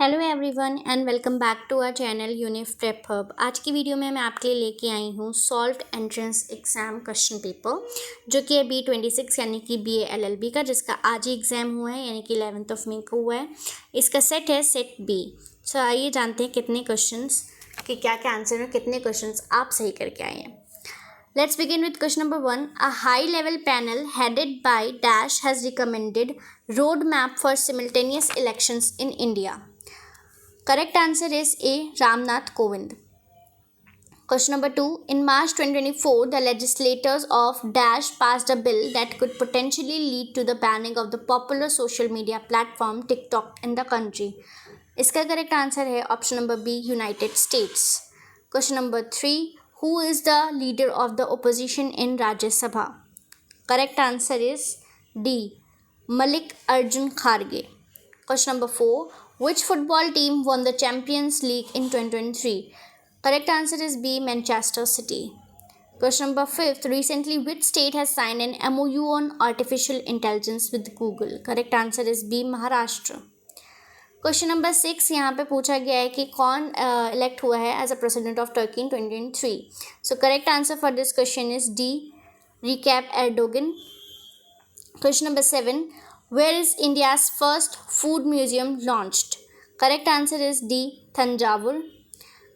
Hello everyone and welcome back to our channel Unif prep hub. आज की video में मैं आपके लिए लेके आई हूँ solve entrance exam question paper जो कि है B26 यानी कि BA LLB का, जिसका आज ही एग्ज़ाम हुआ है यानी कि 11 मई को हुआ है। इसका सेट है सेट B। सो आइए जानते हैं कितने क्वेश्चंस कि क्या क्या आंसर है, कितने क्वेश्चंस आप सही करके आए हैं। Let's begin with question number 1. A high-level panel headed by Dash has recommended roadmap for simultaneous elections in India. Correct answer is A. Ramnath Kovind. Question number 2. In March 2024, the legislators of Dash passed a bill that could potentially lead to the banning of the popular social media platform TikTok in the country. इसका correct answer है option number B. United States. Question number 3. Who is the leader of the opposition in Rajya Sabha? Correct answer is D. Malik Arjun Kharge. Question number 4. Which football team won the Champions League in 2023? Correct answer is B. Manchester City. Question number 5. Recently, which state has signed an MOU on artificial intelligence with Google? Correct answer is B. Maharashtra. Question number 6 यहाँ पे पूछा गया है कि कौन elect हुआ है as a president of Turkey in 2023. So correct answer for this question is D. Recep Erdogan. Question number 7. Where is India's first food museum launched? Correct answer is D. Thanjavur.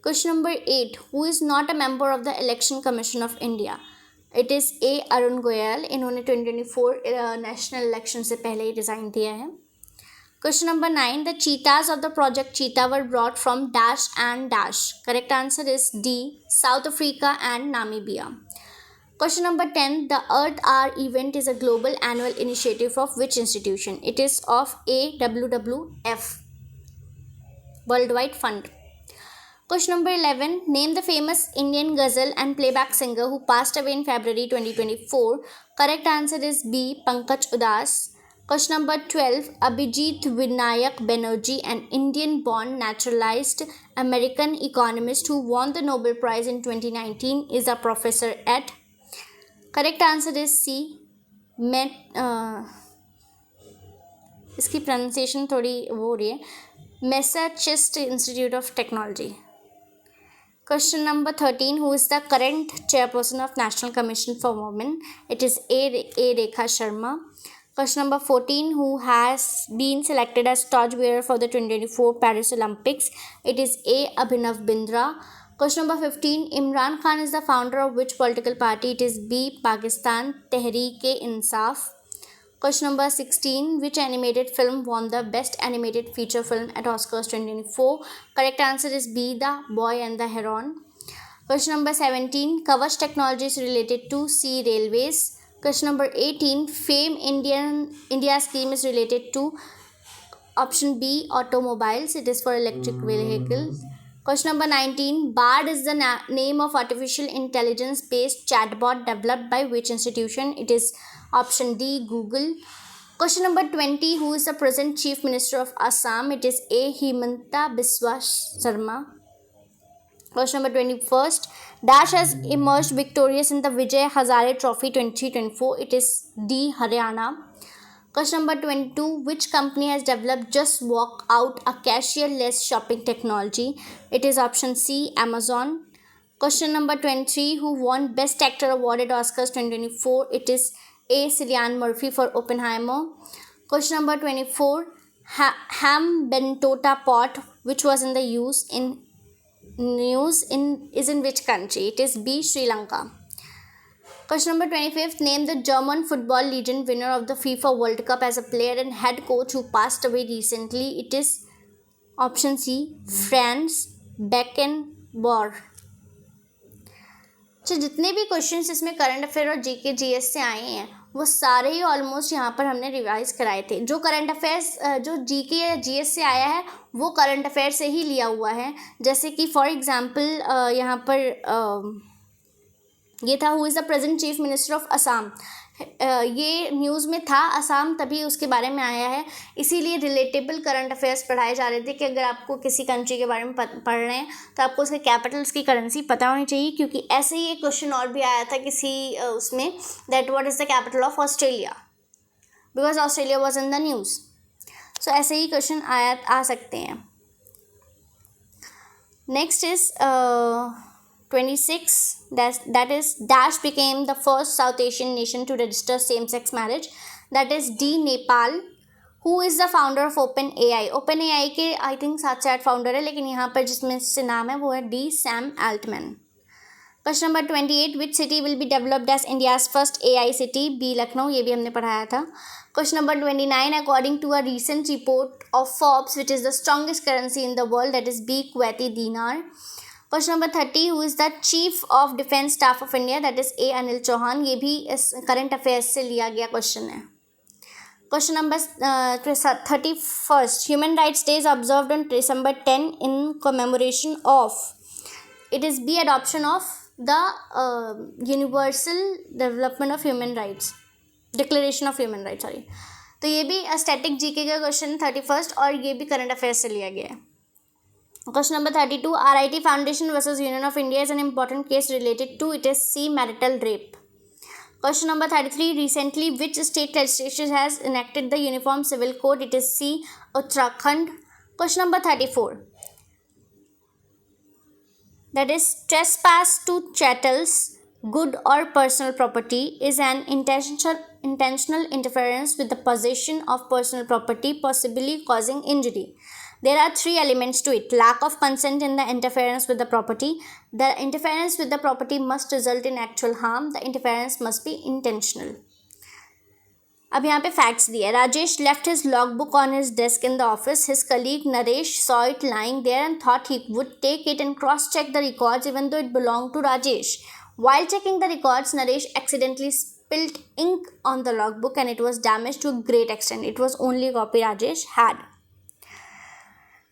Question number 8. Who is not a member of the election commission of India? It is A. Arun Goyal. इन्होंने 2024 national election से पहले ही resign दिया है. Question number 9. The cheetahs of the project Cheetah were brought from Dash and Dash. Correct answer is D. South Africa and Namibia. Question number 10. The Earth Hour event is a global annual initiative of which institution? It is of A. WWF, Worldwide Fund. Question number 11. Name the famous Indian ghazal and playback singer who passed away in February 2024. Correct answer is B. Pankaj Udas. Question number 12. Abhijit Vinayak Banerjee, an Indian-born naturalized American economist who won the Nobel Prize in 2019, is a professor at. Correct answer is C. इसकी pronunciation थोड़ी वो हो रही है. Massachusetts Institute of Technology. Question number 13. Who is the current chairperson of National Commission for Women? It is A. Rekha Sharma. Question number 14. Who has been selected as torchbearer for the 2024 Paris Olympics? It is A. Abhinav Bindra. Question number 15. Imran Khan is the founder of which political party? It is B. Pakistan Tehreek-e-Insaf. Question number 16. Which animated film won the Best Animated Feature Film at Oscars 2024? Correct answer is B. The Boy and the Heron. Question number 17. Kavach technology is related to C. Railways. Question number 18. FAME India scheme is related to option B. Automobiles. It is for electric vehicles. Question number 19. BARD is the name of artificial intelligence based chatbot developed by which institution? It is option D. Google. Question number 20. Who is the present Chief Minister of Assam? It is A. Himanta Biswa Sarma. Question number 21. Dash has emerged victorious in the Vijay Hazare Trophy 2024. It is D. Haryana. Question number 22. Which company has developed Just Walk Out, a cashier-less shopping technology? It is option C. Amazon. Question number 23. Who won Best Actor Award at Oscars 2024? It is A. Cillian Murphy for Oppenheimer. Question number 24. Ham bentota pot, which was in the use is in which country? It is B. Sri Lanka. Question number 25. Name the German football legend winner of the FIFA World Cup as a player and head coach who passed away recently. It is option C. Franz Beckenbauer. तो जितने भी questions इसमें current affair और GK GS से आए हैं वो सारे ही ऑलमोस्ट यहाँ पर हमने रिवाइज कराए थे. जो करंट अफेयर्स जो जीके या जीएस से आया है वो करंट अफेयर से ही लिया हुआ है. जैसे कि फॉर एग्जांपल यहाँ पर ये था who is the present chief minister of Assam. ये न्यूज़ में था असम, तभी उसके बारे में आया है. इसीलिए रिलेटेबल करंट अफेयर्स पढ़ाए जा रहे थे कि अगर आपको किसी कंट्री के बारे में पढ़ रहे हैं तो आपको उसके कैपिटल्स की करेंसी पता होनी चाहिए. क्योंकि ऐसे ही एक क्वेश्चन और भी आया था किसी उसमें, that what is the capital of Australia, because Australia was in the news. So ऐसे ही क्वेश्चन आ सकते हैं. Next is 26. That is Dash became the first South Asian nation to register same-sex marriage. That is D. Nepal. Who is the founder of OpenAI के I think 7 से 8 founder है, लेकिन यहाँ पर जिसमें से नाम है वो है D Sam Altman. Question number 28. Which city will be developed as India's first AI city? B Lucknow. ये भी हमने पढ़ाया था. Question number 29. According to a recent report of Forbes which is the strongest currency in the world, that is B Kuwaiti dinar. Question number 30. Who is the chief of defence staff of India? That is A Anil Chauhan. ये भी इस current affairs से लिया गया question है. Question number 31st. Human Rights Day is observed on December 10 in commemoration of. It is B. Adoption of the Universal Development of Human Rights. Declaration of Human Rights, sorry. तो ये भी static GK का question 31st और ये भी current affairs से लिया गया है. Question number 32. RIT Foundation versus Union of India is an important case related to. It is C. Marital rape. Question number 33. Recently, which state legislature has enacted the Uniform Civil Code? It is C. Uttarakhand. Question number 34. That is, trespass to chattels, good or personal property is an intentional interference with the possession of personal property, possibly causing injury. There are 3 elements to it. Lack of consent in the interference with the property. The interference with the property must result in actual harm. The interference must be intentional. अब यहाँ पे facts दिए. Rajesh left his logbook on his desk in the office. His colleague Naresh saw it lying there and thought he would take it and cross-check the records even though it belonged to Rajesh. While checking the records, Naresh accidentally spilled ink on the logbook and it was damaged to a great extent. It was only a copy Rajesh had.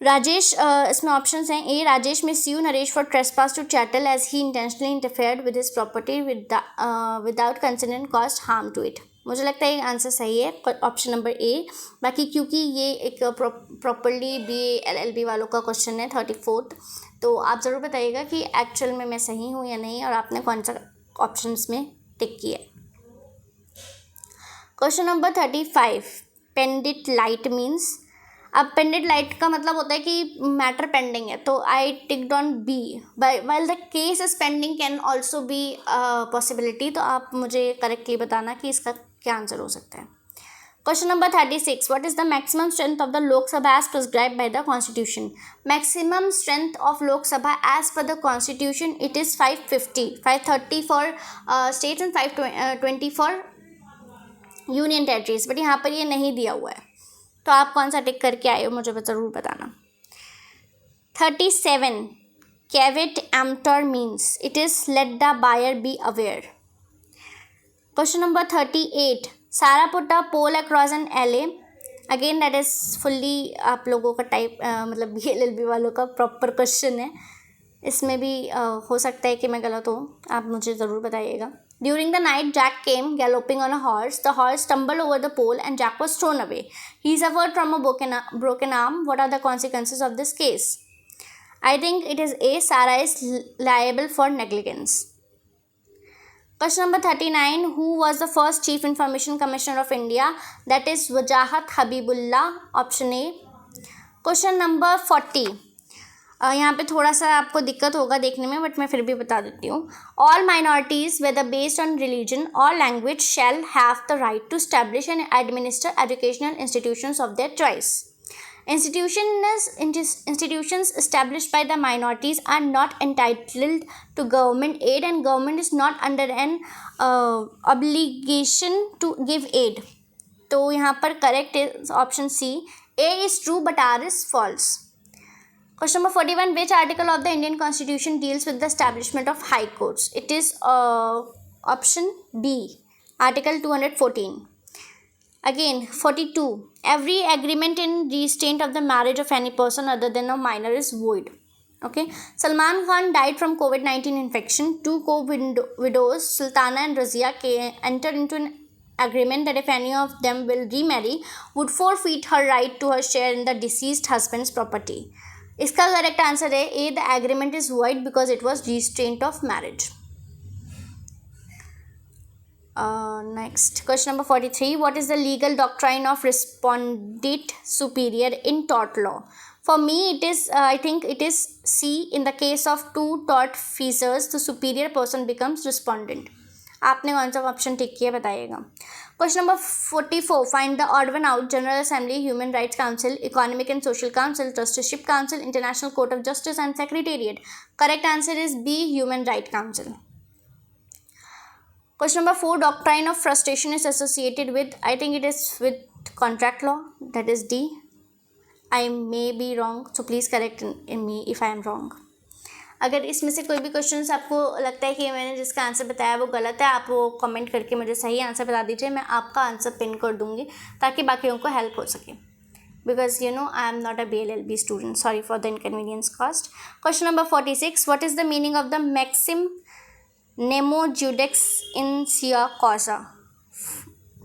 Rajesh, इसमें options हैं. ए. राजेश में sue Naresh for trespass to chattel as he intentionally interfered with his property without consent and caused harm to it. मुझे लगता है ये answer सही है, option number A. बाकी क्योंकि ये एक प्रॉपरली BA LLB वालों का क्वेश्चन है 34th, तो आप ज़रूर बताइएगा कि एक्चुअल में मैं सही हूँ या नहीं और आपने कौन सा ऑप्शंस में टिक किया. Question number 35. Pendente lite means. अब पेंडेड लाइट का मतलब होता है कि मैटर पेंडिंग है, तो I ticked on B. While the case is pending can also be possibility. तो आप मुझे करेक्टली बताना कि इसका क्या आंसर हो सकता है. Question number 36. What is the maximum strength of the Lok Sabha as prescribe by the constitution? Maximum strength of Lok Sabha as per the constitution it is 550. 530 for states and 520 for union territories. But यहाँ पर ये नहीं दिया हुआ है, तो आप कौन सा टिक करके आए हो मुझे ज़रूर बताना. 37. Caveat emptor means. It is let the buyer be aware. Question number 38. Sara put a pole across an LA. Again that is fully आप लोगों का टाइप मतलब LLB वालों का प्रॉपर क्वेश्चन है. इसमें भी हो सकता है कि मैं गलत हूँ, आप मुझे ज़रूर बताइएगा. During the night, Jack came galloping on a horse. The horse stumbled over the pole and Jack was thrown away. He suffered from a broken arm. What are the consequences of this case? I think it is A. Sarah is liable for negligence. Question number 39. Who was the first Chief Information Commissioner of India? That is Wajahat Habibullah. Option A. Question number 40. यहाँ पे थोड़ा सा आपको दिक्कत होगा देखने में, but मैं फिर भी बता देती हूँ. All minorities whether based on religion और language shall have the right to establish and administer educational institutions of their choice. Institutions established by the minorities are not entitled to government aid and government is not under an obligation to give aid. तो यहाँ पर correct is option C. A is true but R is false. Question number 41. Which article of the Indian Constitution deals with the establishment of high courts? It is option B, Article 214. Again, 42. Every agreement in restraint of the marriage of any person other than a minor is void. Okay. Salman Khan died from COVID-19 infection. 2 co-widows, Sultana and Razia, entered into an agreement that if any of them will remarry, would forfeit her right to her share in the deceased husband's property. इसका correct answer है A. The agreement is void because it was restraint of marriage. Next question number 43. What is the legal doctrine of respondeat superior in tort law? For me, it is, I think it is C. In the case of two tortfeasors, the superior person becomes respondent. आपने कौन सा option tick किया बताइएगा. Question number 44. Find the odd one out. General assembly, human rights council, economic and social council, trusteeship council, international court of justice and secretariat. Correct answer is B, human right council. Question number 4. Doctrine of frustration is associated with, I think it is with contract law. That is D. I may be wrong, so please correct in me if I am wrong. अगर इसमें से कोई भी question आपको लगता है कि मैंने जिसका आंसर बताया वो गलत है, आप वो कमेंट करके मुझे सही आंसर बता दीजिए. मैं आपका आंसर पिन कर दूंगी ताकि बाकियों को हेल्प हो सके. Because I am not a BLLB student. Sorry for the inconvenience caused. Question number 46. What is the meaning of the maxim nemo judex in sea causa?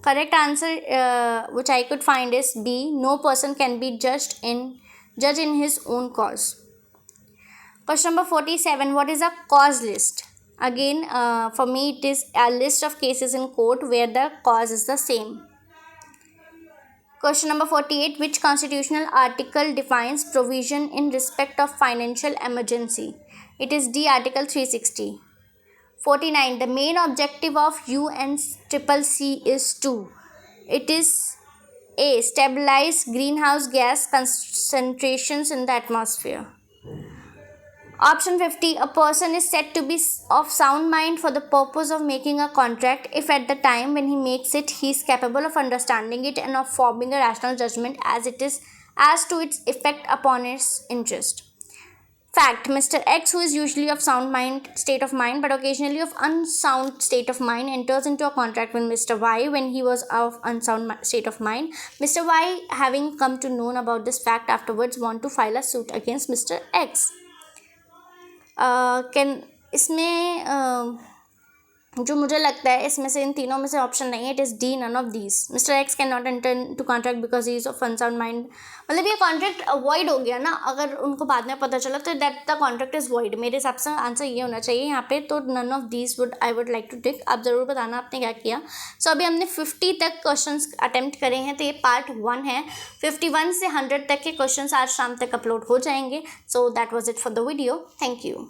Correct answer which I could find is B. No person can be judge in his own cause. Question number 47. What is a cause list? Again, for me it is a list of cases in court where the cause is the same. Question number 48. Which constitutional article defines provision in respect of financial emergency? It is D. Article 360. 49. The main objective of UNFCCC is to. It is A. Stabilize greenhouse gas concentrations in the atmosphere. Option 50. A person is said to be of sound mind for the purpose of making a contract if at the time when he makes it he is capable of understanding it and of forming a rational judgment as to its effect upon his interest. Fact. Mr. X, who is usually of sound state of mind but occasionally of unsound state of mind, enters into a contract with Mr. Y when he was of unsound state of mind. Mr. Y, having come to know about this fact afterwards, want to file a suit against Mr. X. इसमें जो मुझे लगता है इसमें से इन तीनों में से ऑप्शन नहीं है. It is D, none of these. Mister x can not enter to contract because he is of unsound mind. मतलब ये कॉन्ट्रैक्ट अवॉइड हो गया ना, अगर उनको बाद में पता चला तो that the contract is void. मेरे हिसाब से आंसर ये होना चाहिए यहाँ पे. तो none of these I would like to tick. आप ज़रूर बताना आपने क्या किया. सो अभी हमने 50 तक क्वेश्चन अटैम्प्ट करे हैं, तो ये पार्ट 1 है. 51 से 100 तक के क्वेश्चन आज शाम तक अपलोड हो जाएंगे. So that was it for the video. Thank you.